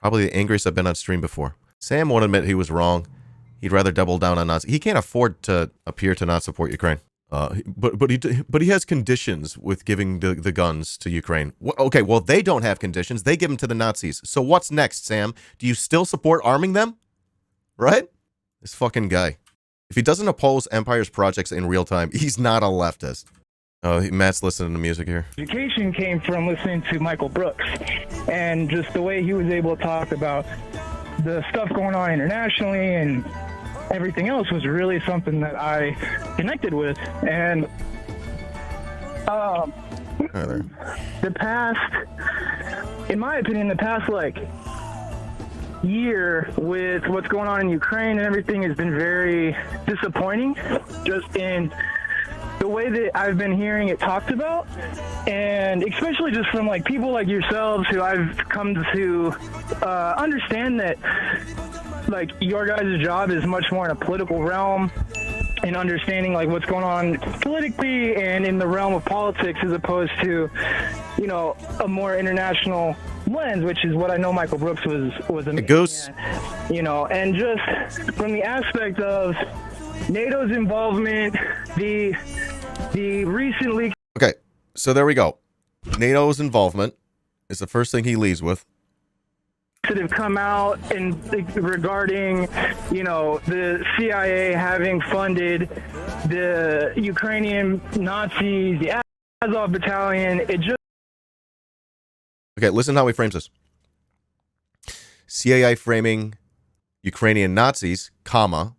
Probably the angriest I've been on stream before. Sam won't admit he was wrong. He'd rather double down on Nazi. He can't afford to appear to not support Ukraine. But he has conditions with giving the guns to Ukraine. Okay, well, they don't have conditions. They give them to the Nazis. So what's next, Sam? Do you still support arming them? Right? This fucking guy. If he doesn't oppose Empire's projects in real time, he's not a leftist. Oh, Matt's listening to music here. Education came from listening to Michael Brooks and just the way he was able to talk about the stuff going on internationally and everything else was really something that I connected with. And the past, in my opinion, the past like year with what's going on in Ukraine and everything has been very disappointing, just in the way that I've been hearing it talked about, and especially just from like people like yourselves who I've come to understand that like your guys' job is much more in a political realm and understanding like what's going on politically and in the realm of politics as opposed to, you know, a more international lens, which is what I know Michael Brooks was a goose, you know, and just from the aspect of NATO's involvement, the recent leaks. Okay, so there we go. NATO's involvement is the first thing he leads with. That have come out and regarding, you know, the CIA having funded the Ukrainian Nazis, the Azov Battalion. It just. Okay, listen how he frames this. CIA framing Ukrainian Nazis, comma,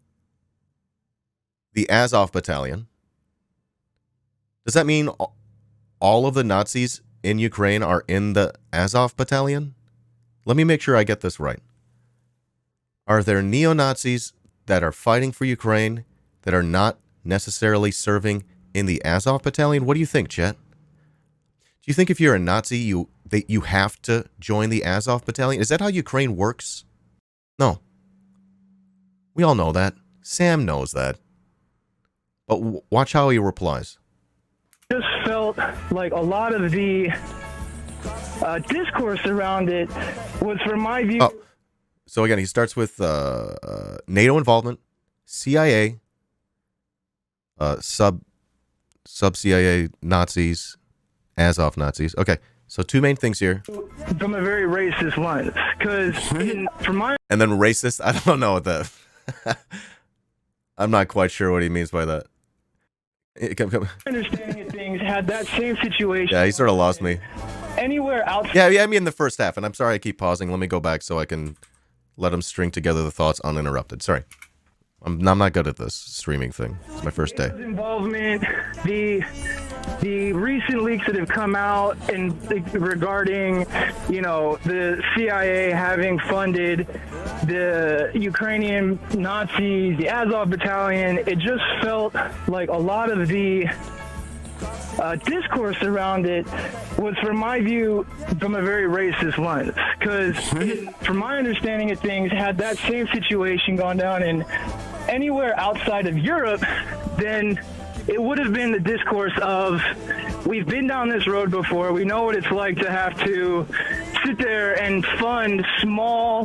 the Azov Battalion. Does that mean all of the Nazis in Ukraine are in the Azov Battalion? Let me make sure I get this right. Are there neo-Nazis that are fighting for Ukraine that are not necessarily serving in the Azov Battalion? What do you think, Chet? Do you think if you're a Nazi, you have to join the Azov Battalion? Is that how Ukraine works? No. We all know that. Sam knows that. But watch how he replies. Just felt like a lot of the discourse around it was, from my view. Oh. So again, he starts with NATO involvement, CIA, sub-CIA Nazis, Azov Nazis. Okay, so two main things here. From a very racist lens, because from my. And then racist? I don't know what that. I'm not quite sure what he means by that. Understanding of things had that same situation. Yeah, he sort of lost me. Anywhere outside. Yeah, I mean the first half, and I'm sorry I keep pausing. Let me go back so I can let him string together the thoughts uninterrupted. Sorry. I'm not good at this streaming thing. It's my first day. Involvement, the recent leaks that have come out and regarding, you know, the CIA having funded the Ukrainian Nazis, the Azov Battalion. It just felt like a lot of the discourse around it was, from my view, from a very racist lens, because from my understanding of things, had that same situation gone down in anywhere outside of Europe, then it would have been the discourse of, we've been down this road before, we know what it's like to have to sit there and fund small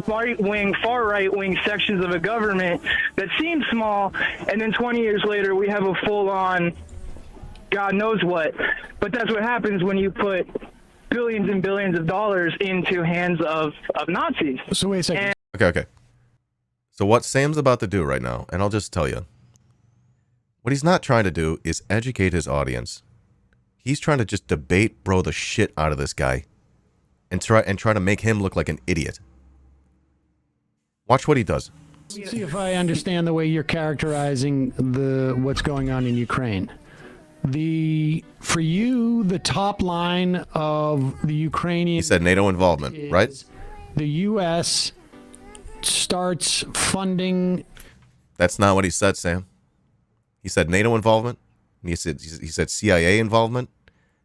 far right-wing sections of a government that seem small, and then 20 years later we have a full-on God knows what. But that's what happens when you put billions and billions of dollars into hands of Nazis. So wait a second. Okay. So what Sam's about to do right now, and I'll just tell you, what he's not trying to do is educate his audience. He's trying to just debate bro the shit out of this guy and try to make him look like an idiot. Watch what he does. See if I understand the way you're characterizing what's going on in Ukraine. For you, the top line of the Ukrainian... He said NATO involvement, right? The U.S. starts funding... That's not what he said, Sam. He said NATO involvement. He said CIA involvement,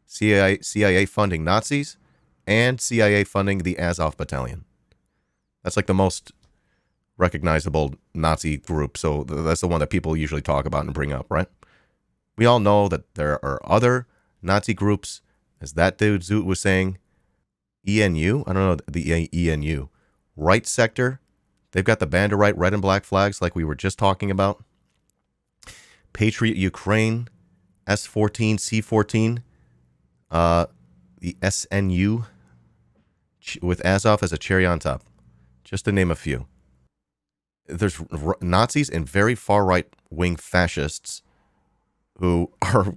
CIA funding Nazis, and CIA funding the Azov Battalion. That's like the most recognizable Nazi group, so that's the one that people usually talk about and bring up, right? We all know that there are other Nazi groups, as that dude Zoot was saying, ENU? I don't know the ENU. Right sector. They've got the band of right, red and black flags like we were just talking about. Patriot Ukraine, S14, C14, the SNU, with Azov as a cherry on top, just to name a few. There's Nazis and very far right-wing fascists who are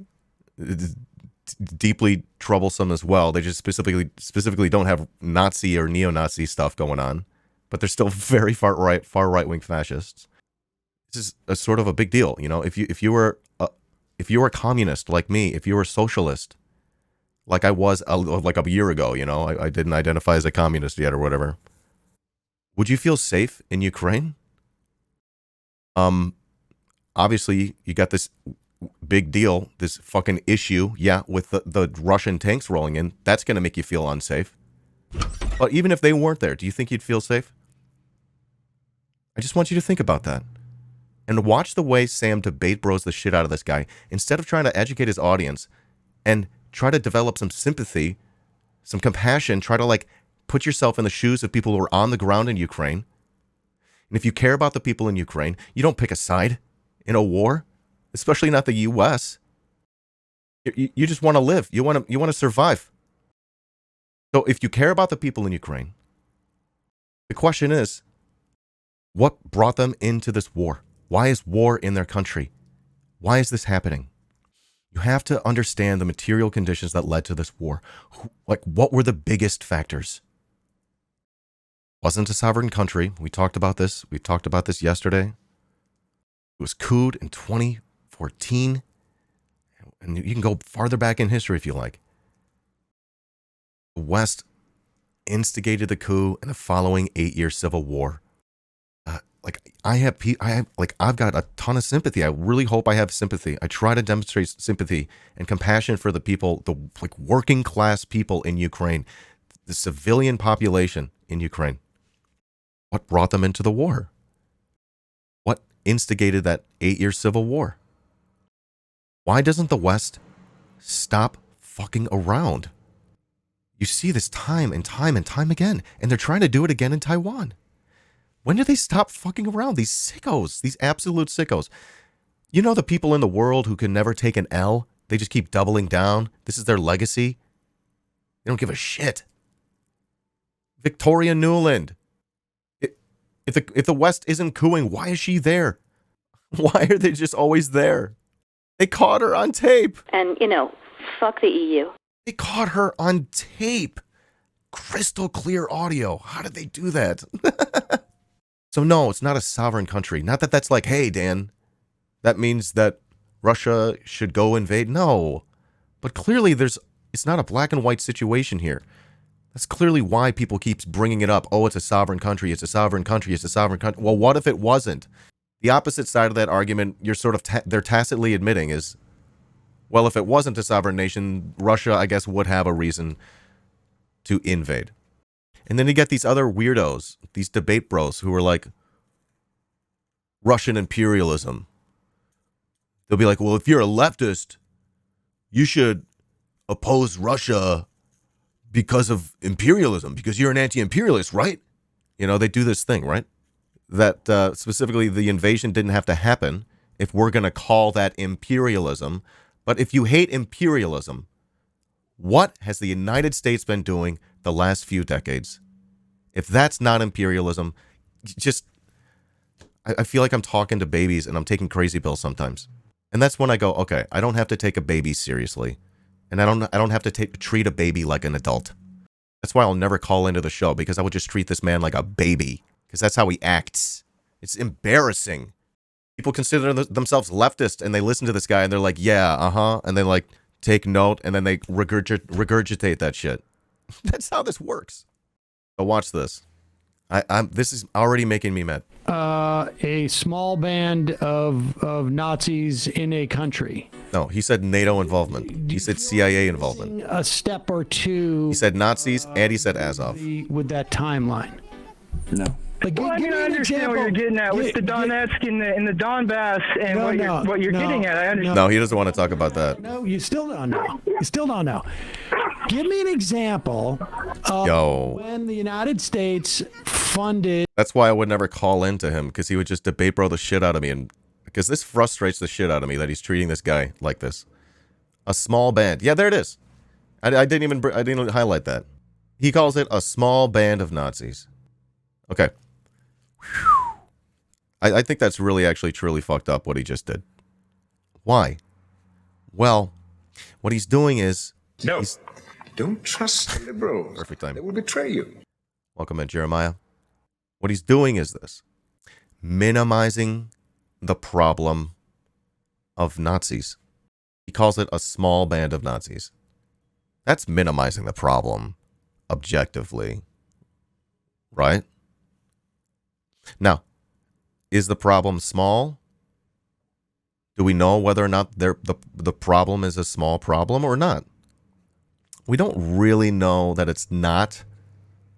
deeply troublesome as well. They just specifically don't have Nazi or neo-Nazi stuff going on, but they're still very far right-wing fascists. This is a sort of a big deal, you know. If you were a communist like me, if you were a socialist like I was like a year ago, you know, I didn't identify as a communist yet or whatever. Would you feel safe in Ukraine? Obviously you got this big deal, this fucking issue, with the Russian tanks rolling in. That's going to make you feel unsafe. But even if they weren't there, do you think you'd feel safe? I just want you to think about that. And watch the way Sam debate bros the shit out of this guy. Instead of trying to educate his audience and try to develop some sympathy, some compassion, try to put yourself in the shoes of people who are on the ground in Ukraine. And if you care about the people in Ukraine, you don't pick a side in a war, especially not the U.S. You just want to live. You want to survive. So if you care about the people in Ukraine, the question is, what brought them into this war? Why is war in their country? Why is this happening? You have to understand the material conditions that led to this war. What were the biggest factors? Wasn't a sovereign country. We talked about this. We talked about this yesterday. It was couped in 2014. And you can go farther back in history if you like. The West instigated the coup and the following 8-year civil war. I've got a ton of sympathy. I really hope I have sympathy. I try to demonstrate sympathy and compassion for the people, the working class people in Ukraine, the civilian population in Ukraine. What brought them into the war? What instigated that 8-year civil war? Why doesn't the West stop fucking around? You see this time and time and time again, and they're trying to do it again in Taiwan. When do they stop fucking around? These sickos, these absolute sickos. You know the people in the world who can never take an L? They just keep doubling down. This is their legacy. They don't give a shit. Victoria Nuland. If the West isn't cooing, why is she there? Why are they just always there? They caught her on tape. And, fuck the EU. They caught her on tape. Crystal clear audio. How did they do that? So no, it's not a sovereign country. Not that that's hey, Dan, that means that Russia should go invade. No. But clearly it's not a black and white situation here. That's clearly why people keep bringing it up. Oh, it's a sovereign country. It's a sovereign country. It's a sovereign country. Well, what if it wasn't? The opposite side of that argument, you're they're tacitly admitting is, well, if it wasn't a sovereign nation, Russia, I guess, would have a reason to invade. And then you get these other weirdos, these debate bros who are Russian imperialism. They'll be well, if you're a leftist, you should oppose Russia because of imperialism, because you're an anti-imperialist, right? They do this thing, right? That specifically the invasion didn't have to happen if we're going to call that imperialism. But if you hate imperialism, what has the United States been doing the last few decades? If that's not imperialism, I feel like I'm talking to babies and I'm taking crazy pills sometimes. And that's when I go, okay, I don't have to take a baby seriously. And I don't have to treat a baby like an adult. That's why I'll never call into the show, because I would just treat this man like a baby, because that's how he acts. It's embarrassing. People consider themselves leftist and they listen to this guy and they're yeah, and they take note and then they regurgitate that shit. That's how this works. So watch this. This is already making me mad. A small band of Nazis in a country. No, he said NATO involvement. He said CIA involvement. A step or two. He said Nazis and he said Azov. With that timeline. No. I understand what you're getting at with the Donetsk and the Donbass and what you're getting at. I understand. No, he doesn't want to talk about that. No, you still don't know. You still don't know. Give me an example of when the United States funded. That's why I would never call into him, because he would just debate bro the shit out of me, and because this frustrates the shit out of me that he's treating this guy like this. A small band. Yeah, there it is. I didn't even highlight that. He calls it a small band of Nazis. Okay. I think that's really actually truly fucked up what he just did. Why? Well, what he's doing is... No, don't trust liberals. Perfect time. They will betray you. Welcome in, Jeremiah. What he's doing is this. Minimizing the problem of Nazis. He calls it a small band of Nazis. That's minimizing the problem objectively. Right? Now, is the problem small? Do we know whether or not the problem is a small problem or not? We don't really know that it's not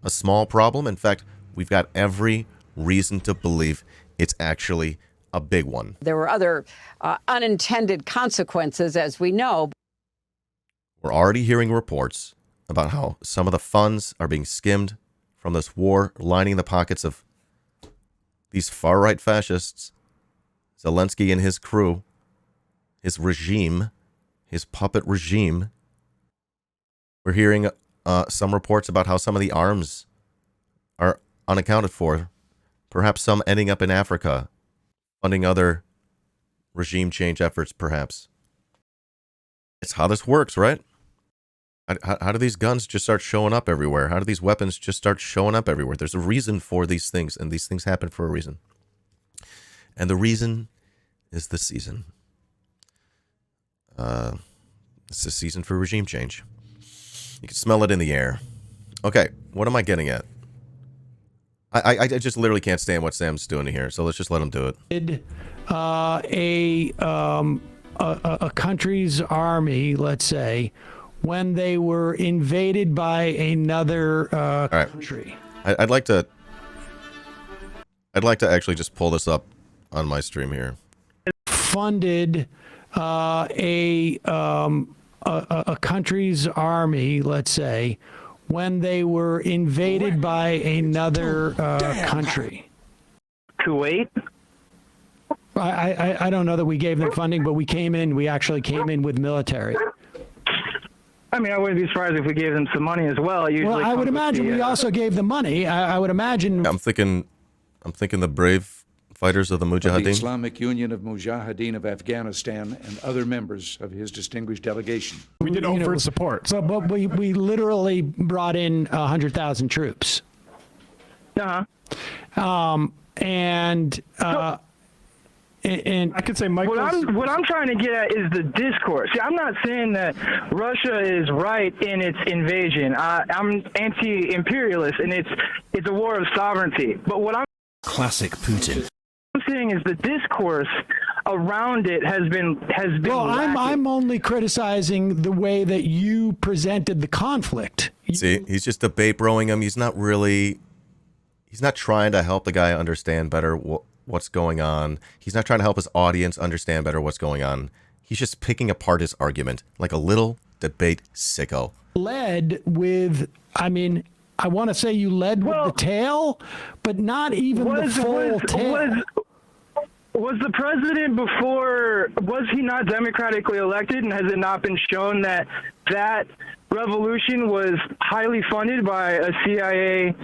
a small problem. In fact, we've got every reason to believe it's actually a big one. There were other unintended consequences, as we know. We're already hearing reports about how some of the funds are being skimmed from this war, lining the pockets of these far-right fascists, Zelensky and his crew, his regime, his puppet regime. We're hearing some reports about how some of the arms are unaccounted for, perhaps some ending up in Africa, funding other regime change efforts, perhaps. It's how this works, right? How do these guns just start showing up everywhere? How do these weapons just start showing up everywhere? There's a reason for these things, and these things happen for a reason. And the reason is the season. It's a season for regime change. You can smell it in the air. Okay, what am I getting at? I just literally can't stand what Sam's doing here, so let's just let him do it. A country's army, let's say, when they were invaded by another country. I'd like to actually just pull this up on my stream here. Funded a country's army, let's say, when they were invaded by another country. Kuwait? I don't know that we gave them funding, but we actually came in with military. I mean, I wouldn't be surprised if we gave them some money as well. Well, I would imagine we also gave them money. I would imagine. I'm thinking the brave fighters of the Mujahideen. The Islamic Union of Mujahideen of Afghanistan and other members of his distinguished delegation. We did overt support. So, but we literally brought in 100,000 troops. And I could say Michael. What I'm trying to get at is the discourse. See, I'm not saying that Russia is right in its invasion. I'm anti-imperialist, and it's a war of sovereignty. But what I'm saying is the discourse around it has been. Well, I'm only criticizing the way that you presented the conflict. See, he's just debate broing him. He's not trying to help the guy understand better what's going on. He's not trying to help his audience understand better what's going on. He's just picking apart his argument like a little debate sicko. Led with, I mean, I want to say you led with the tail, but not even the full tail. Was the president was he not democratically elected, and has it not been shown that that revolution was highly funded by a CIA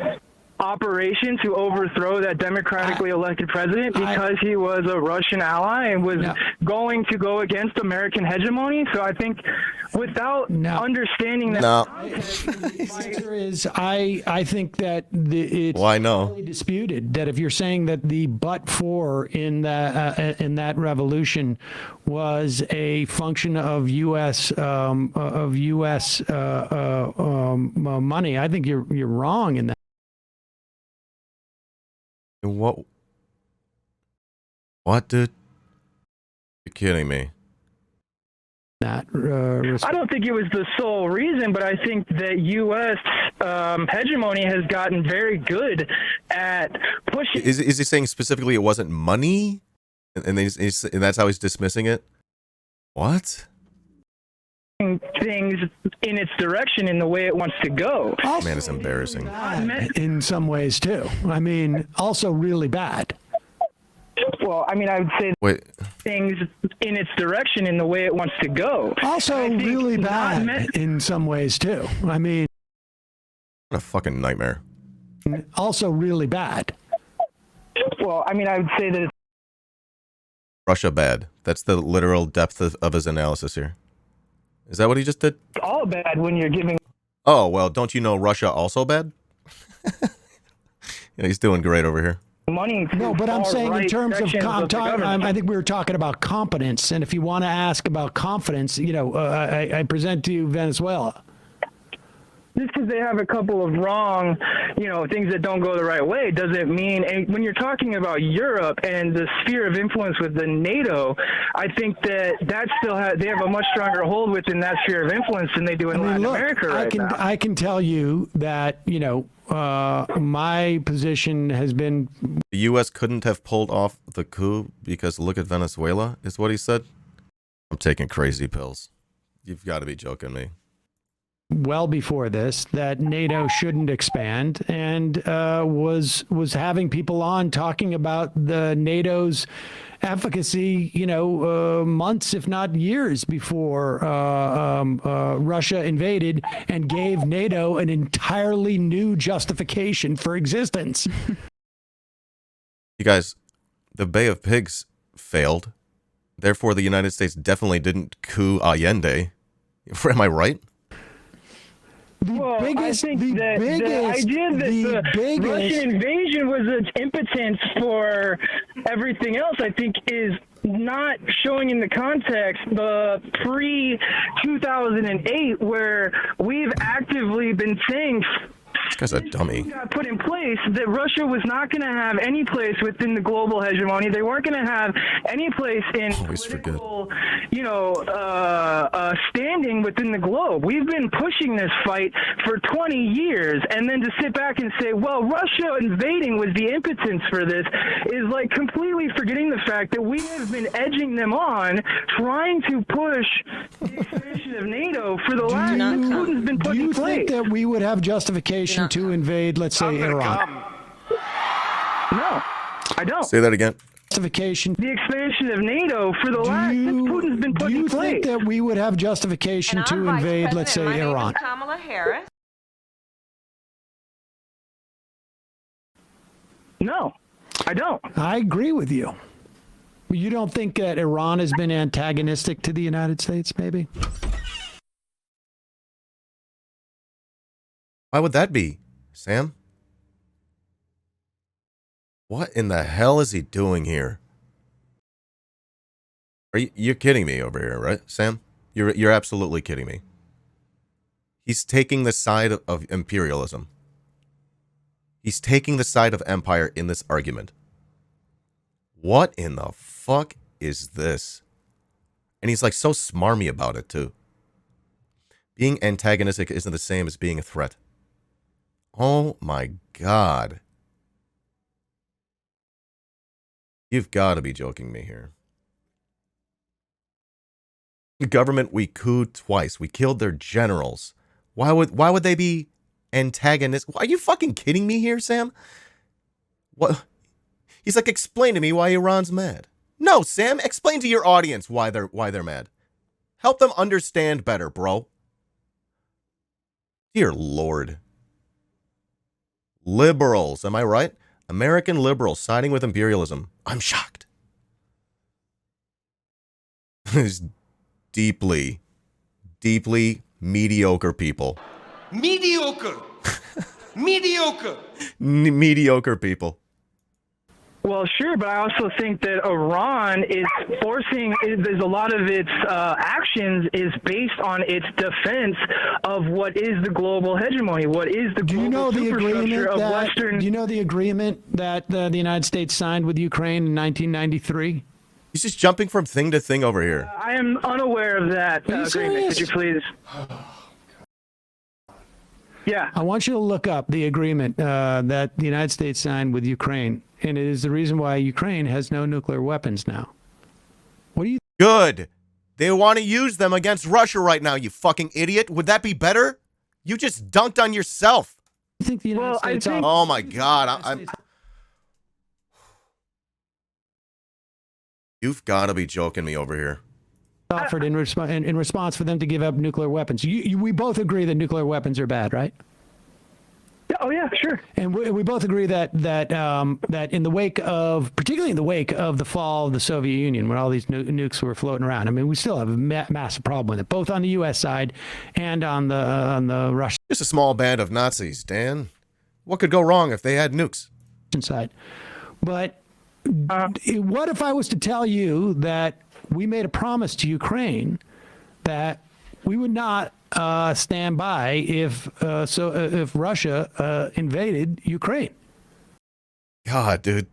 operation to overthrow that democratically elected president because he was a Russian ally and was going to go against American hegemony? So I think without understanding that, my answer is I think that it's highly disputed that if you're saying that the but-for in that revolution was a function of U.S. Money, I think you're wrong in that. What, dude? You're kidding me. I don't think it was the sole reason, but I think that U.S. Hegemony has gotten very good at pushing. Is he saying specifically it wasn't money, and that's how he's dismissing it? What? things in its direction in the way it wants to go. Man, it's embarrassing. In some ways, too. I mean, also really bad. Well, I mean, I would say things in its direction in the way it wants to go. Also really bad in some ways, too. I mean, what a fucking nightmare. Also really bad. Well, I mean, I would say that it's Russia bad. That's the literal depth of his analysis here. Is that what he just did? all bad when you're giving. Oh, well, don't you know Russia also bad? Yeah, he's doing great over here. Money. No, but I'm saying in terms of, I think we were talking about competence, and if you want to ask about confidence, you know, I present to you Venezuela. Just because they have a couple of wrong, you know, things that don't go the right way doesn't mean. And when you're talking about Europe and the sphere of influence with the NATO, I think that still they have a much stronger hold within that sphere of influence than they do in Latin America right now. I can tell you that, you know, my position has been. The U.S. couldn't have pulled off the coup because look at Venezuela, is what he said. I'm taking crazy pills. You've got to be joking me. Well before this, that NATO shouldn't expand, and was having people on talking about the NATO's efficacy, you know, months if not years before Russia invaded, and gave NATO an entirely new justification for existence. You guys, the Bay of Pigs failed. Therefore, the United States definitely didn't coup Allende. Am I right? Well, I think the idea that the Russian invasion was its impotence for everything else, I think, is not showing in the context the pre-2008, where we've actively been saying this guy's a dummy. Got put in place that Russia was not going to have any place within the global hegemony. They weren't going to have any place in political, you know, standing within the globe. We've been pushing this fight for 20 years, and then to sit back and say, well, Russia invading was the impotence for this is like completely forgetting the fact that we have been edging them on, trying to push the expansion of NATO for the last. Putin's been put in place. Do you think that we would have justification to invade, let's say, Iran? No, I don't. Say that again. Justification. The expansion of NATO for the last. Putin's been put in place. Do you think that we would have justification to invade, let's say, Iran? Kamala Harris. No, I don't. I agree with you. You don't think that Iran has been antagonistic to the United States, maybe? Why would that be, Sam? What in the hell is he doing here? You're kidding me over here, right, Sam? You're absolutely kidding me. He's taking the side of imperialism. He's taking the side of empire in this argument. What in the fuck is this? And he's like so smarmy about it too. Being antagonistic isn't the same as being a threat. Oh my God. You've got to be joking me here. The government we couped twice. We killed their generals. Why would they be antagonistic? Are you fucking kidding me here, Sam? What? He's like, explain to me why Iran's mad. No, Sam, explain to your audience why they're mad. Help them understand better, bro. Dear Lord. Liberals, am I right? American liberals siding with imperialism. I'm shocked. These deeply, deeply mediocre people. Mediocre. Mediocre. Mediocre people. Well, sure, but I also think that Iran is forcing, there's a lot of its actions is based on its defense of what is the global hegemony, what is the global superstructure of Western. Do you know the agreement that the United States signed with Ukraine in 1993? He's just jumping from thing to thing over here. I am unaware of that agreement. Could you please? Yeah. I want you to look up the agreement that the United States signed with Ukraine, and it is the reason why Ukraine has no nuclear weapons now. What do you? Good. They want to use them against Russia right now, you fucking idiot. Would that be better? You just dunked on yourself. I think the United States. Oh my God. I'm You've got to be joking me over here. Offered in response for them to give up nuclear weapons. We both agree that nuclear weapons are bad, right? Oh yeah, sure. And we both agree that in the wake of, particularly in the wake of the fall of the Soviet Union, when all these nukes were floating around, I mean, we still have a massive problem with it, both on the U.S. side and on the Russian. Just a small band of Nazis, Dan. What could go wrong if they had nukes? Side, but what if I was to tell you that we made a promise to Ukraine that we would not stand by if Russia invaded Ukraine? God, dude.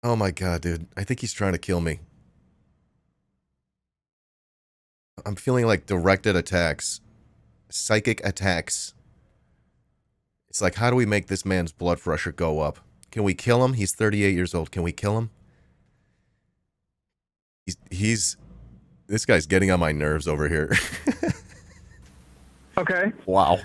Oh my God, dude. I think he's trying to kill me. I'm feeling like directed attacks, psychic attacks. It's like, how do we make this man's blood pressure go up? Can we kill him? He's 38 years old. Can we kill him? This guy's getting on my nerves over here. Okay. Wow.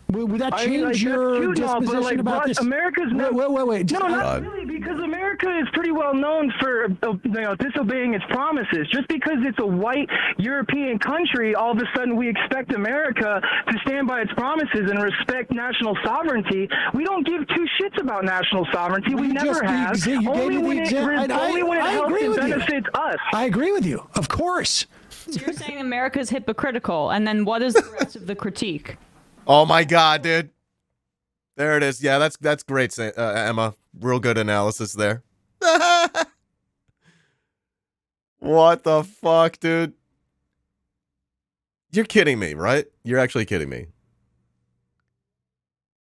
Would that change your disposition about this? America's wait. No, not really, because America is pretty well known for disobeying its promises. Just because it's a white European country, all of a sudden we expect America to stand by its promises and respect national sovereignty. We don't give two shits about national sovereignty. We never have. Only when it helps and benefits us. I agree with you. Of course. So you're saying America's hypocritical, and then what is the rest of the critique? Oh my God, dude. There it is. Yeah, that's great, Emma. Real good analysis there. What the fuck, dude? You're kidding me, right? You're actually kidding me.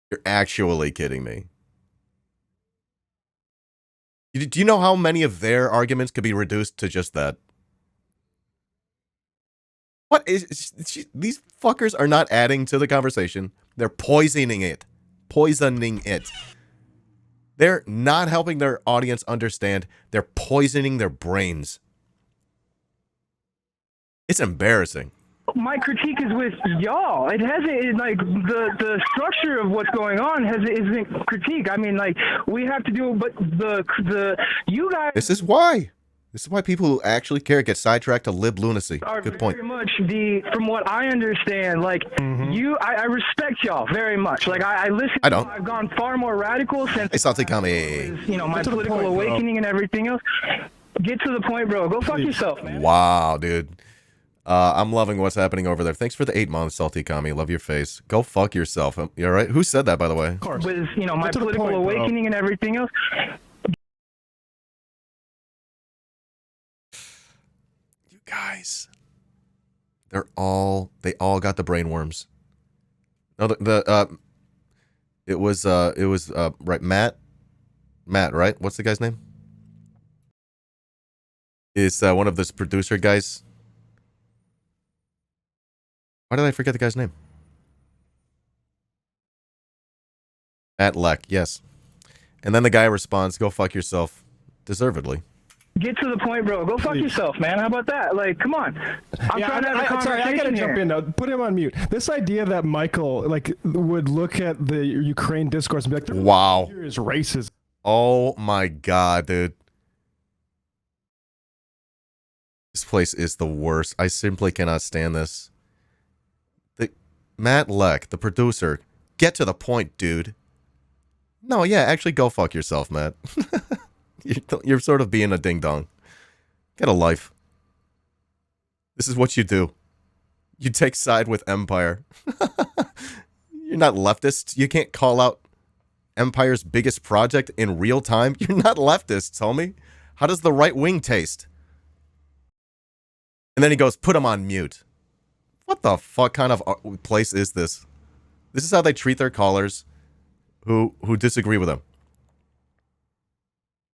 You're actually kidding me. Do you know how many of their arguments could be reduced to just that? What is these fuckers are not adding to the conversation. They're poisoning it. They're not helping their audience understand. They're poisoning their brains. It's embarrassing. My critique is with y'all. It hasn't, like, the structure of what's going on isn't critique. I mean, like, we have to do, but you guys. This is why people who actually care get sidetracked to lib lunacy. Good point. Very much from what I understand, like, I respect y'all very much. Like, I listen. I don't. I've gone far more radical since. Hey, Salty Kami. My political awakening and everything else. Get to the point, bro. Go fuck yourself, man. Wow, dude. I'm loving what's happening over there. Thanks for the 8 months, Salty Kami. Love your face. Go fuck yourself. You all right? Who said that, by the way? Of course. With, my political awakening and everything else. You guys. They all got the brainworms. No, it was right, Matt, right? What's the guy's name? Is one of this producer guys. Why did I forget the guy's name? Matt Leck, yes. And then the guy responds, go fuck yourself. Deservedly. Get to the point, bro. Go fuck yourself, man. How about that? Like, come on. I'm trying to have a conversation. Sorry, I gotta jump in now. Put him on mute. This idea that Michael, like, would look at the Ukraine discourse and be like, wow, here is racism. Oh my God, dude. This place is the worst. I simply cannot stand this. Matt Leck, the producer, get to the point, dude. No, yeah, actually go fuck yourself, Matt. You're sort of being a ding-dong. Get a life. This is what you do. You take side with Empire. You're not leftist. You can't call out Empire's biggest project in real time. You're not leftists, homie. How does the right wing taste? And then he goes, put him on mute. What the fuck kind of place is this? This is how they treat their callers who disagree with them.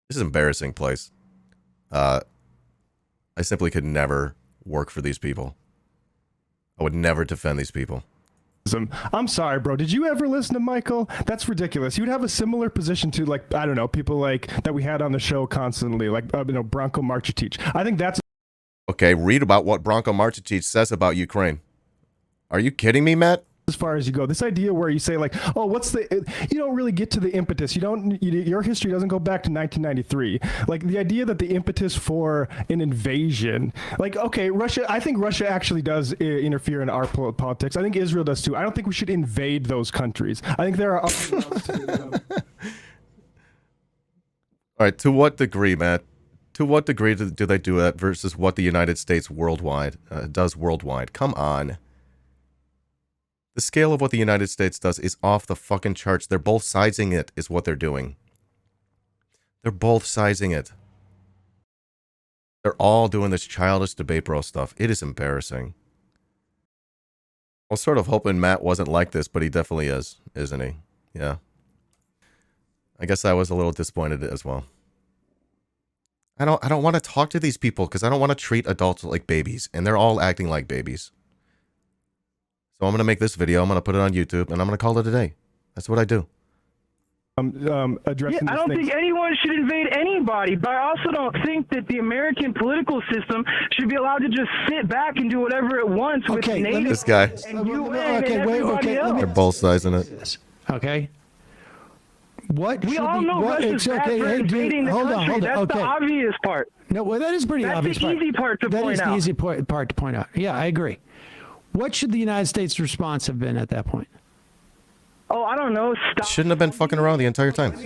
This is an embarrassing place. I simply could never work for these people. I would never defend these people. I'm sorry, bro. Did you ever listen to Michael? That's ridiculous. You would have a similar position to, like, I don't know, people like that we had on the show constantly, like Bronco Marchitich. I think that's Okay, read about what Branko Marcetic says about Ukraine. Are you kidding me, Matt? As far as you go, this idea where you say like, oh, you don't really get to the impetus. Your history doesn't go back to 1993. Like the idea that the impetus for an invasion, like, okay, I think Russia actually does interfere in our politics. I think Israel does too. I don't think we should invade those countries. I think there are other routes to do them. All right, to what degree, Matt? To what degree do they do that versus what the United States does worldwide? Come on. The scale of what the United States does is off the fucking charts. They're both sizing it, is what they're doing. They're both sizing it. They're all doing this childish debate bro stuff. It is embarrassing. I was sort of hoping Matt wasn't like this, but he definitely is, isn't he? Yeah. I guess I was a little disappointed as well. I don't want to talk to these people because I don't want to treat adults like babies, and they're all acting like babies. So I'm going to make this video, I'm going to put it on YouTube, and I'm going to call it a day. That's what I do. I don't think anyone should invade anybody, but I also don't think that the American political system should be allowed to just sit back and do whatever it wants with NATO this guy. and UN and everybody else. They're both sizing it. Okay. We all know Russia's bad for invading the country. That's the obvious part. No, well, that is pretty obvious. That's the easy part to point out. That is the easy part to point out. Yeah, I agree. What should the United States' response have been at that point? Oh, I don't know. Shouldn't have been fucking around the entire time.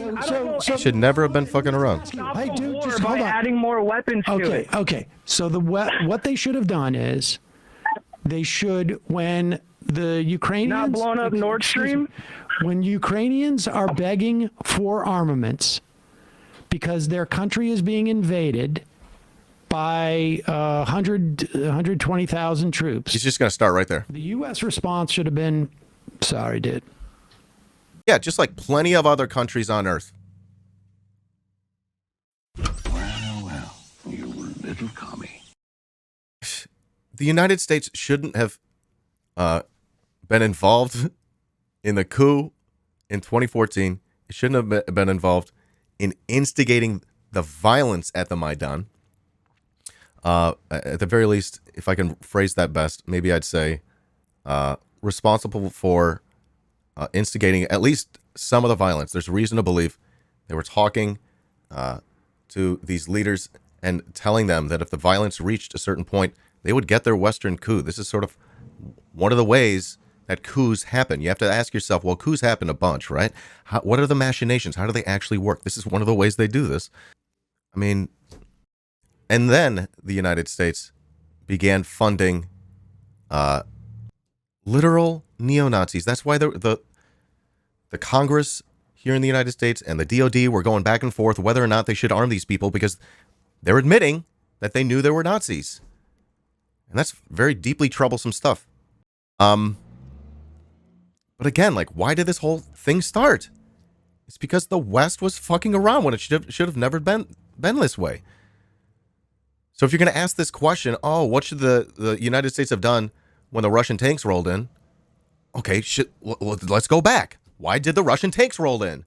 Should never have been fucking around. Hey, dude, just hold on. Adding more weapons to it. Okay. So what they should have done is they should, when the Ukrainians... Not blown up Nord Stream? When Ukrainians are begging for armaments because their country is being invaded by 120,000 troops. He's just going to start right there. The U.S. response should have been, sorry, dude. Yeah, just like plenty of other countries on Earth. Well, you little commie. The United States shouldn't have been involved in the coup in 2014. It shouldn't have been involved in instigating the violence at the Maidan. At the very least, if I can phrase that best, maybe I'd say responsible for instigating at least some of the violence. There's reason to believe they were talking to these leaders and telling them that if the violence reached a certain point, they would get their Western coup. This is sort of one of the ways that coups happen. You have to ask yourself, well, coups happen a bunch, right? What are the machinations? How do they actually work? This is one of the ways they do this. I mean, and then the United States began funding literal neo-Nazis. That's why the Congress here in the United States and the DOD were going back and forth whether or not they should arm these people, because they're admitting that they knew there were Nazis. And that's very deeply troublesome stuff. But again, like, why did this whole thing start? It's because the West was fucking around when it should have never been this way. So if you're going to ask this question, oh, what should the United States have done when the Russian tanks rolled in? Okay, let's go back. Why did the Russian tanks roll in?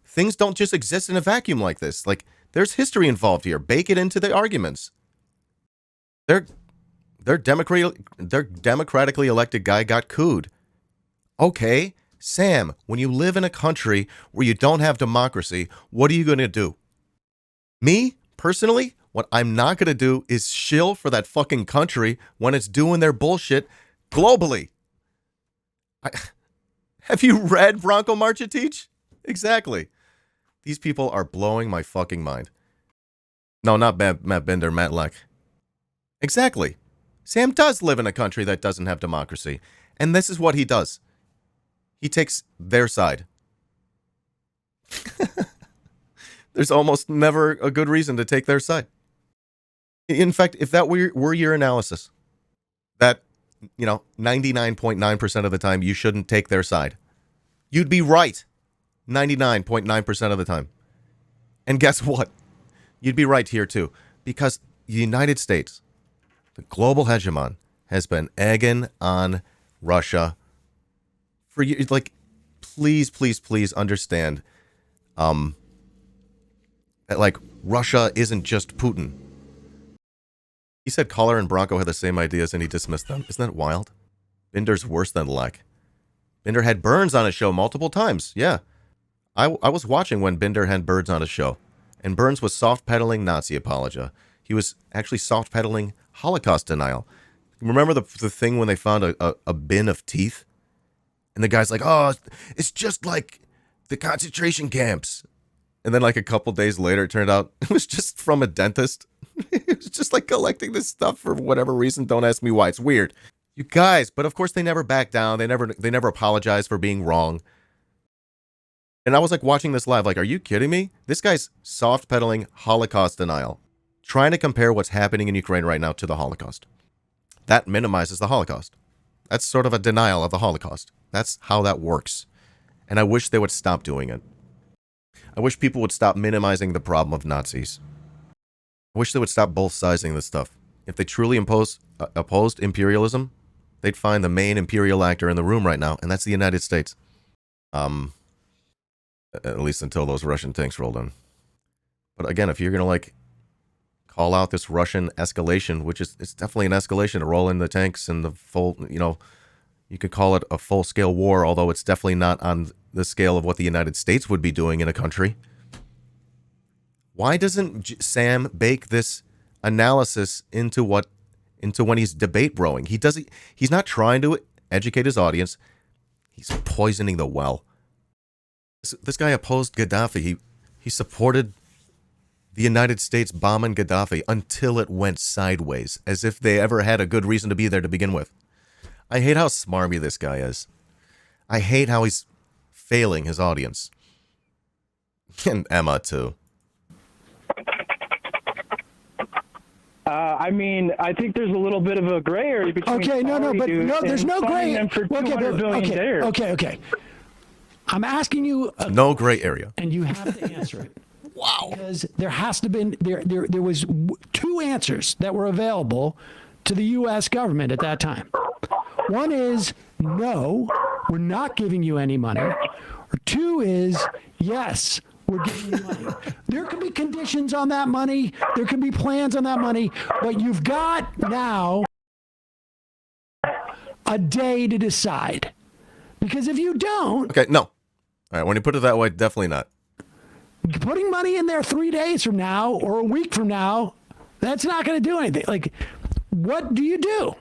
Things don't just exist in a vacuum like this. Like, there's history involved here. Bake it into the arguments. Their democratically elected guy got couped. Okay, Sam, when you live in a country where you don't have democracy, what are you going to do? Me, personally, what I'm not going to do is shill for that fucking country when it's doing their bullshit globally. Have you read Branko Marcetic? Exactly. These people are blowing my fucking mind. No, not Matt Bender, Matt Leck. Exactly. Sam does live in a country that doesn't have democracy. And this is what he does. He takes their side. There's almost never a good reason to take their side. In fact, if that were your analysis, that, 99.9% of the time you shouldn't take their side, you'd be right 99.9% of the time. And guess what? You'd be right here too, because the United States, the global hegemon, has been egging on Russia for years. Like, please understand that, like, Russia isn't just Putin. He said Collar and Bronco had the same ideas and he dismissed them. Isn't that wild? Binder's worse than Leck. Binder had Burns on his show multiple times. Yeah. I was watching when Binder had Burns on his show. And Burns was soft-pedaling Nazi apologia. He was actually soft-pedaling Holocaust denial. Remember the thing when they found a bin of teeth? And the guy's like, oh, it's just like the concentration camps. And then like a couple days later, it turned out it was just from a dentist. It was just like collecting this stuff for whatever reason. Don't ask me why. It's weird. You guys, but of course they never backed down. They never apologized for being wrong. And I was like watching this live, like, are you kidding me? This guy's soft-pedaling Holocaust denial, trying to compare what's happening in Ukraine right now to the Holocaust. That minimizes the Holocaust. That's sort of a denial of the Holocaust. That's how that works. And I wish they would stop doing it. I wish people would stop minimizing the problem of Nazis. I wish they would stop both-sizing this stuff. If they truly opposed imperialism, they'd find the main imperial actor in the room right now, and that's the United States. At least until those Russian tanks rolled in. But again, if you're going to, like, call out this Russian escalation, which is, it's definitely an escalation to roll in the tanks and the full, you know, you could call it a full-scale war, although it's definitely not on the scale of what the United States would be doing in a country. Why doesn't Sam bake this analysis into when he's debate broing? He's not trying to educate his audience. He's poisoning the well. This guy opposed Gaddafi. He supported the United States bombing Gaddafi until it went sideways, as if they ever had a good reason to be there to begin with. I hate how smarmy this guy is. I hate how he's failing his audience. And Emma, too. I mean, I think there's a little bit of a gray area between. Okay, there's no gray. Okay. I'm asking you. No gray area. And you have to answer it. Wow. Because there has to been there was two answers that were available to the U.S. government at that time. One is no, we're not giving you any money. Or two is yes, we're giving you money. There could be conditions on that money. There could be plans on that money. But you've got now a day to decide. Because if you don't... Okay, no. All right, when you put it that way, definitely not. Putting money in there 3 days from now or a week from now, that's not going to do anything. Like, what do you do?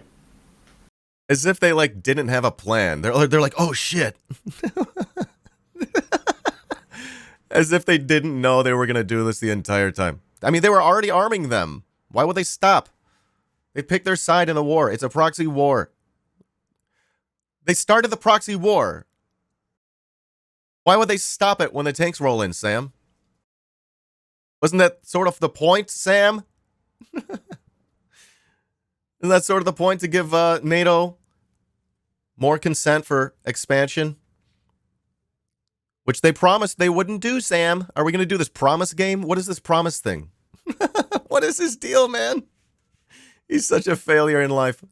As if they, like, didn't have a plan. They're like, oh, shit. As if they didn't know they were going to do this the entire time. I mean, they were already arming them. Why would they stop? They picked their side in the war. It's a proxy war. They started the proxy war. Why would they stop it when the tanks roll in, Sam? Wasn't that sort of the point, Sam? Isn't that sort of the point, to give NATO more consent for expansion? Which they promised they wouldn't do, Sam. Are we going to do this promise game? What is this promise thing? What is his deal, man? He's such a failure in life.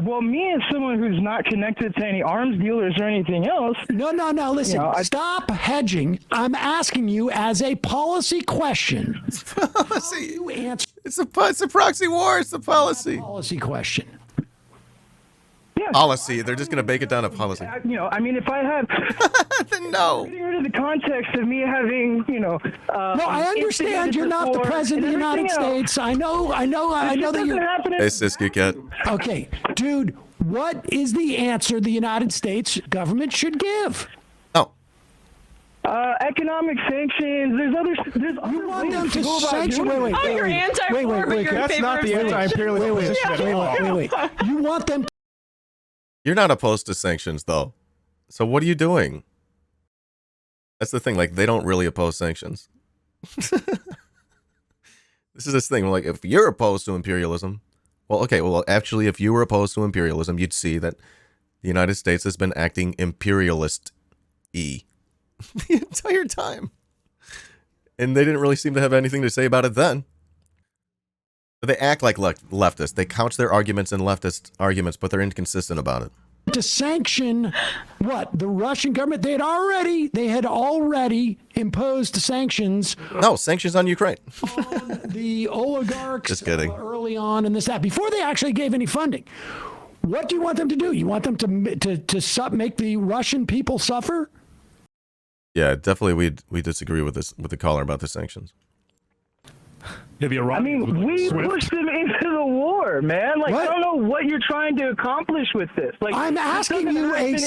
Well, me as someone who's not connected to any arms dealers or anything else. No. Listen, stop hedging. I'm asking you as a policy question. Policy. You answer. It's a proxy war. It's a policy. Policy question. Yeah, policy. They're just going to bake it down to policy. I mean, if I had... Then no. Getting rid of the context of me having, No, I understand you're not the president of the United States. I know that you're... Hey, Siski Cat. Okay, dude, what is the answer the United States government should give? Oh. Economic sanctions. There's you want them to sanction? Wait. Oh, you're anti-war, but you're That's not the anti-imperialist position at all. Wait. You want them... You're not opposed to sanctions, though. So what are you doing? That's the thing. Like, they don't really oppose sanctions. This is this thing. Like, if you're opposed to imperialism, actually, if you were opposed to imperialism, you'd see that the United States has been acting imperialist-y the entire time. And they didn't really seem to have anything to say about it then. But they act like leftists. They couch their arguments in leftist arguments, but they're inconsistent about it. to sanction what? The Russian government? They had already imposed sanctions. No, sanctions on Ukraine. On the oligarchs. Just kidding. Early on in this, before they actually gave any funding. What do you want them to do? You want them to make the Russian people suffer? Yeah, definitely. We disagree with the caller about the sanctions. We pushed them into the war, man. Like, I don't know what you're trying to accomplish with this. Like, I'm asking you a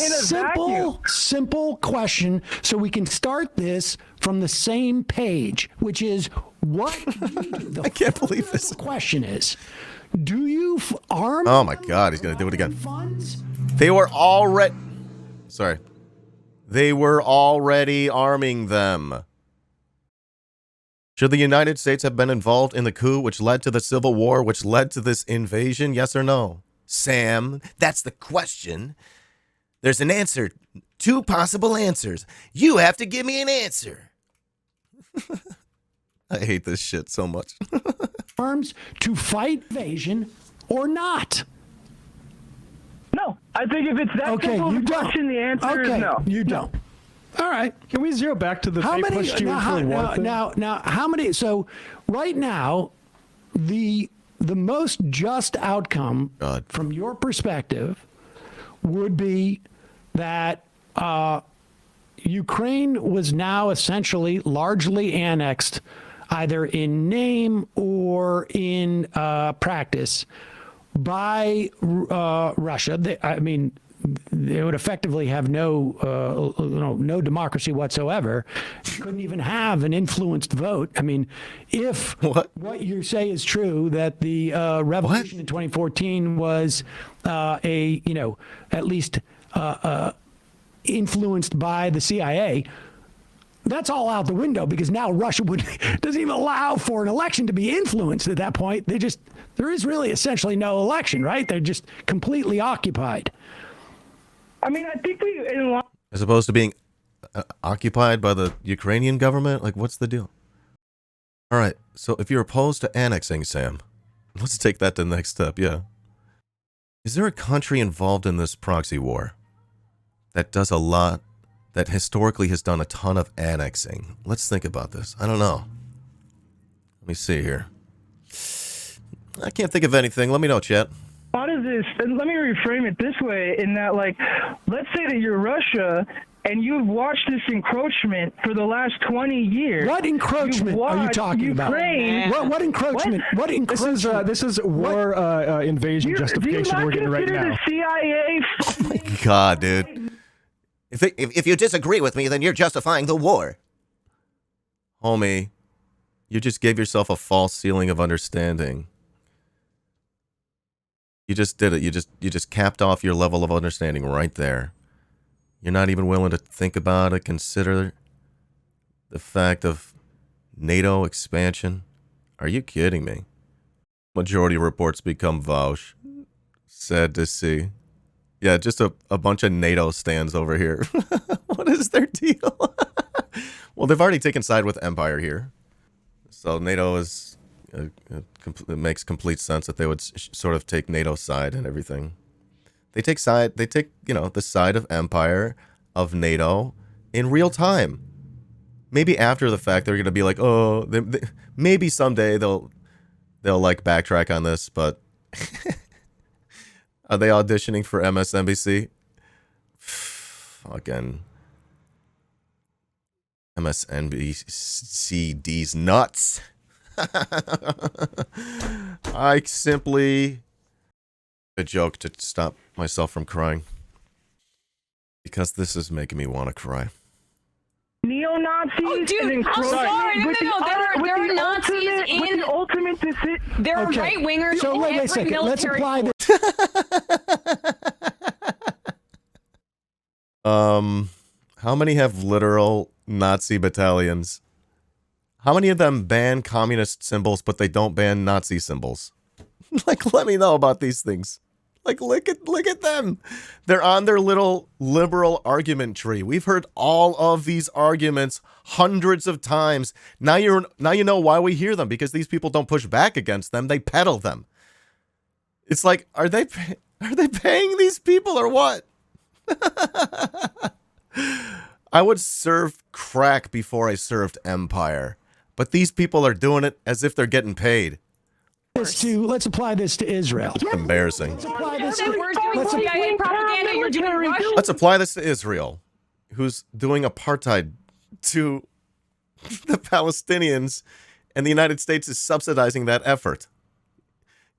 simple question so we can start this from the same page, which is what I can't believe this. The question is, do you arm? Oh my God, he's going to do it again. Funds? They were already arming them. Should the United States have been involved in the coup which led to the Civil War, which led to this invasion? Yes or no? Sam, that's the question. There's an answer. 2 possible answers. You have to give me an answer. I hate this shit so much. Arms to fight invasion or not? No. I think if it's that simple of a question, the answer is no. You don't. All right. Can we zero back to the now how many? So right now, the most just outcome from your perspective would be that Ukraine was now essentially largely annexed, either in name or in practice, by Russia. They would effectively have no democracy whatsoever. You couldn't even have an influenced vote. I mean, if what you say is true, that the revolution in 2014 was at least influenced by the CIA, that's all out the window, because now Russia doesn't even allow for an election to be influenced at that point. There is really essentially no election, right? They're just completely occupied. I mean, I think as opposed to being occupied by the Ukrainian government? Like, what's the deal? All right, so if you're opposed to annexing, Sam, let's take that to the next step, yeah. Is there a country involved in this proxy war that does a lot, that historically has done a ton of annexing? Let's think about this. I don't know. Let me see here. I can't think of anything. Let me know, chat. A lot of this, and let me reframe it this way, in that, like, let's say that you're Russia and you've watched this encroachment for the last 20 years. What encroachment are you talking Ukraine, about? What encroachment? What encroachment? This is war invasion justification we're getting right now. The CIA? Oh my God, dude. If you disagree with me, then you're justifying the war. Homie, you just gave yourself a false ceiling of understanding. You just did it. You just capped off your level of understanding right there. You're not even willing to think about it, consider the fact of NATO expansion. Are you kidding me? Majority reports become Vaush. Sad to see. Yeah, just a bunch of NATO stands over here. What is their deal? Well, they've already taken side with Empire here. So NATO is... it makes complete sense that they would sort of take NATO's side and everything. They take the side of Empire, of NATO, in real time. Maybe after the fact, they're going to be like, oh, maybe someday they'll like backtrack on this, but are they auditioning for MSNBC? Fucking MSNBC's nuts. I simply a joke to stop myself from crying, because this is making me want to cry. Neo-Nazis. Oh, dude, and I'm sorry. No. There are Nazis in. With the ultimate decision. There are right-wingers in every military. Let's apply this. How many have literal Nazi battalions? How many of them ban communist symbols, but they don't ban Nazi symbols? Like, let me know about these things. Like, look at them. They're on their little liberal argument tree. We've heard all of these arguments hundreds of times. Now you know why we hear them, because these people don't push back against them. They peddle them. It's like, are they Are they paying these people or what? I would serve crack before I served Empire. But these people are doing it as if they're getting paid. Let's apply this to Israel. Embarrassing. Let's apply this propaganda. You're doing Russia. Let's apply this to Israel, who's doing apartheid to the Palestinians, and the United States is subsidizing that effort.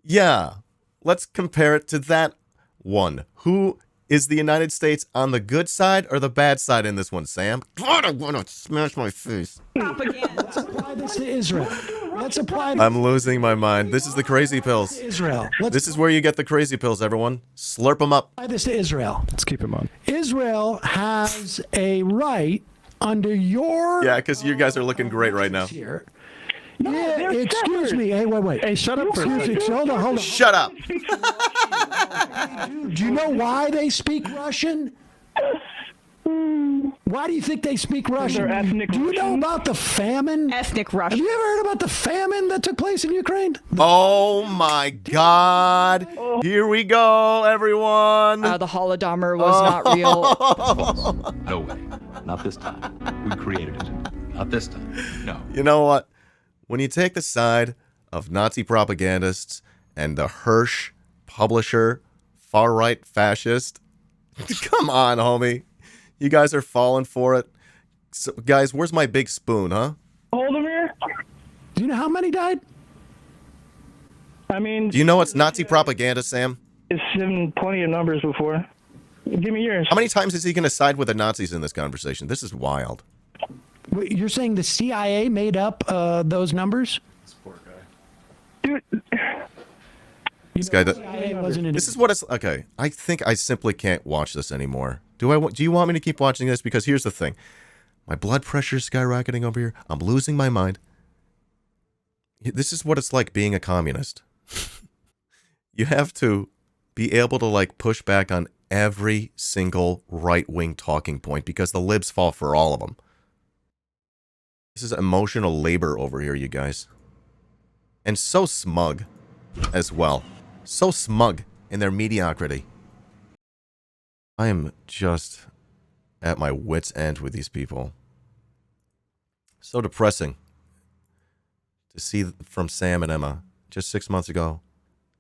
Yeah, let's compare it to that one. Who is the United States on the good side or the bad side in this one, Sam? God, I'm gonna smash my face. Propaganda. Let's apply this to Israel. I'm losing my mind. This is the crazy pills. Israel. This is where you get the crazy pills, everyone. Slurp them up. Apply this to Israel. Let's keep him on. Israel has a right under your... Yeah, because you guys are looking great right now. Here. Yeah, excuse me. Hey, wait. Hey, shut up for a second. Hold on. Shut up. Do you know why they speak Russian? Why do you think they speak Russian? Do you know about the famine? Ethnic Russian. Have you ever heard about the famine that took place in Ukraine? Oh my God. Here we go, everyone. The Holodomor was not real. No way. Not this time. We created it. Not this time. No. You know what? When you take the side of Nazi propagandists and the Hersh publisher, far-right fascist, come on, homie. You guys are falling for it. So, guys, where's my big spoon, huh? Holodomor? Do you know how many died? I mean... Do you know it's Nazi propaganda, Sam? It's in plenty of numbers before. Give me yours. How many times is he going to side with the Nazis in this conversation? This is wild. Wait, you're saying the CIA made up those numbers? This poor guy. Dude... This guy this is what it's... Okay, I think I simply can't watch this anymore. Do you want me to keep watching this? Because here's the thing. My blood pressure's skyrocketing over here. I'm losing my mind. This is what it's like being a communist. You have to be able to, like, push back on every single right-wing talking point because the libs fall for all of them. This is emotional labor over here, you guys. And so smug as well. So smug in their mediocrity. I am just at my wit's end with these people. So depressing to see from Sam and Emma. Just 6 months ago,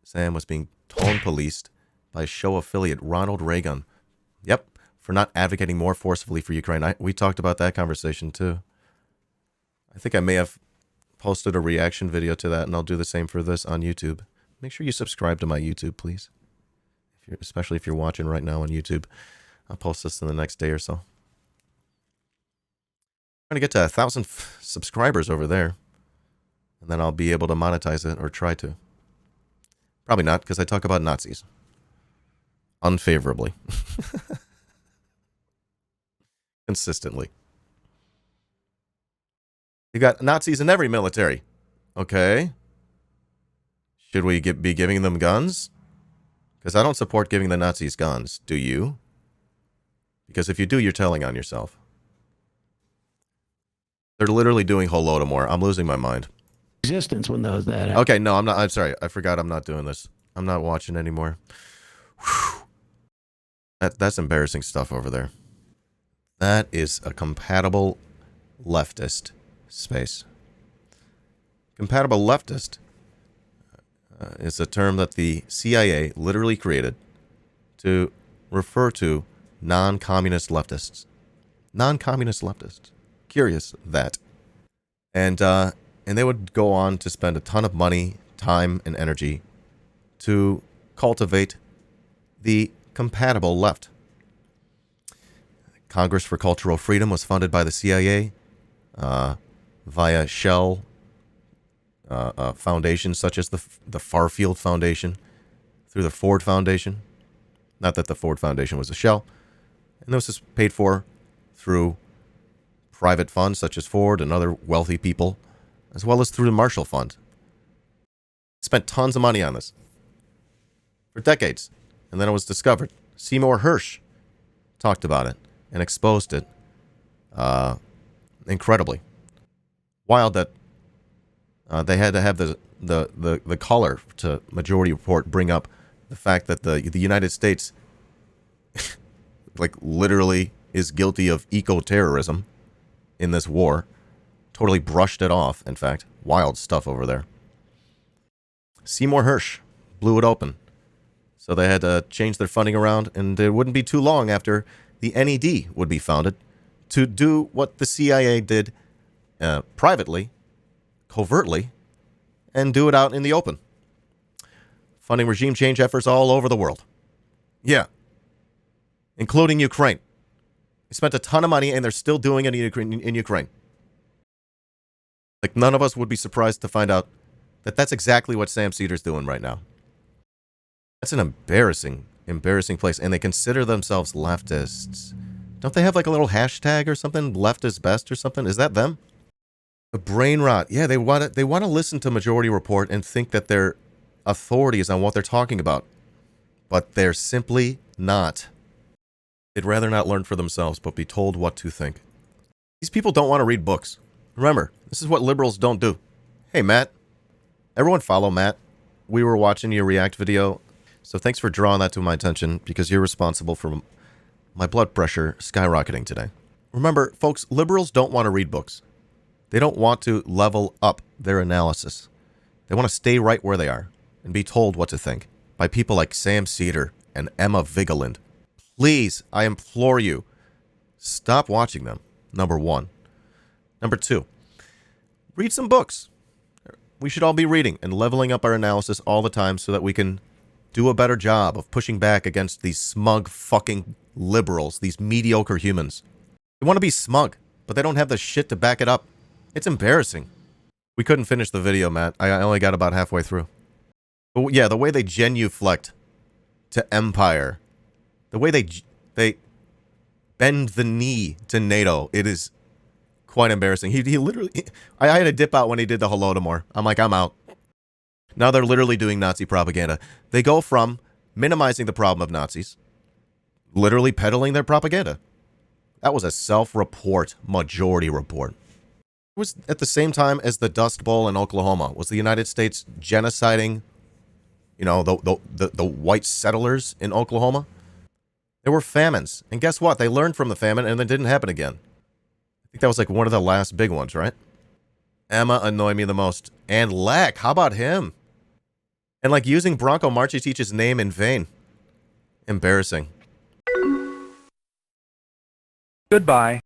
Sam was being tone-policed by show affiliate Ronald Reagan. Yep, for not advocating more forcefully for Ukraine. We talked about that conversation too. I think I may have posted a reaction video to that, and I'll do the same for this on YouTube. Make sure you subscribe to my YouTube, please. Especially if you're watching right now on YouTube. I'll post this in the next day or so. I'm trying to get to 1,000 subscribers over there. And then I'll be able to monetize it, or try to. Probably not, because I talk about Nazis. Unfavorably. Consistently. You got Nazis in every military. Okay. Should we be giving them guns? Because I don't support giving the Nazis guns. Do you? Because if you do, you're telling on yourself. They're literally doing Holodomor. I'm losing my mind. Existence when those that. Okay, no, I'm not. I'm sorry. I forgot I'm not doing this. I'm not watching anymore. Whew. That's embarrassing stuff over there. That is a compatible leftist space. Compatible leftist is a term that the CIA literally created to refer to non-communist leftists. Non-communist leftists. Curious that. And they would go on to spend a ton of money, time, and energy to cultivate the compatible left. Congress for Cultural Freedom was funded by the CIA via Shill foundations such as the Farfield Foundation, through the Ford Foundation. Not that the Ford Foundation was a shell. And this was paid for through private funds such as Ford and other wealthy people, as well as through the Marshall Fund. Spent tons of money on this for decades. And then it was discovered. Seymour Hersh talked about it and exposed it incredibly. Wild that they had to have the color to Majority Report bring up the fact that the United States, like, literally is guilty of eco-terrorism in this war. Totally brushed it off, in fact. Wild stuff over there. Seymour Hersh blew it open. So they had to change their funding around, and it wouldn't be too long after the NED would be founded to do what the CIA did privately, covertly, and do it out in the open. Funding regime change efforts all over the world. Yeah. Including Ukraine. They spent a ton of money, and they're still doing it in Ukraine. Like, none of us would be surprised to find out that that's exactly what Sam Seder's doing right now. That's an embarrassing place. And they consider themselves leftists. Don't they have like a little hashtag or something? Left is best or something? Is that them? The brain rot. Yeah, they want to listen to Majority Report and think that their authority is on what they're talking about. But they're simply not. They'd rather not learn for themselves, but be told what to think. These people don't want to read books. Remember, this is what liberals don't do. Hey, Matt. Everyone follow Matt. We were watching your React video. So thanks for drawing that to my attention, because you're responsible for my blood pressure skyrocketing today. Remember, folks, liberals don't want to read books. They don't want to level up their analysis. They want to stay right where they are and be told what to think by people like Sam Seder and Emma Vigeland. Please, I implore you, stop watching them, number one. Number two, read some books. We should all be reading and leveling up our analysis all the time so that we can do a better job of pushing back against these smug fucking liberals, these mediocre humans. They want to be smug, but they don't have the shit to back it up. It's embarrassing. We couldn't finish the video, Matt. I only got about halfway through. But yeah, the way they genuflect to empire, the way they bend the knee to NATO, it is quite embarrassing. He literally... I had to dip out when he did the Holodomor. I'm like, I'm out. Now they're literally doing Nazi propaganda. They go from minimizing the problem of Nazis, literally peddling their propaganda. That was a self-report, Majority Report. It was at the same time as the Dust Bowl in Oklahoma. Was the United States genociding, you know, the white settlers in Oklahoma? There were famines. And guess what? They learned from the famine and it didn't happen again. I think that was like one of the last big ones, right? Emma annoyed me the most. And Leck, how about him? And like using Bronco Marchiteach's name in vain. Embarrassing. Goodbye.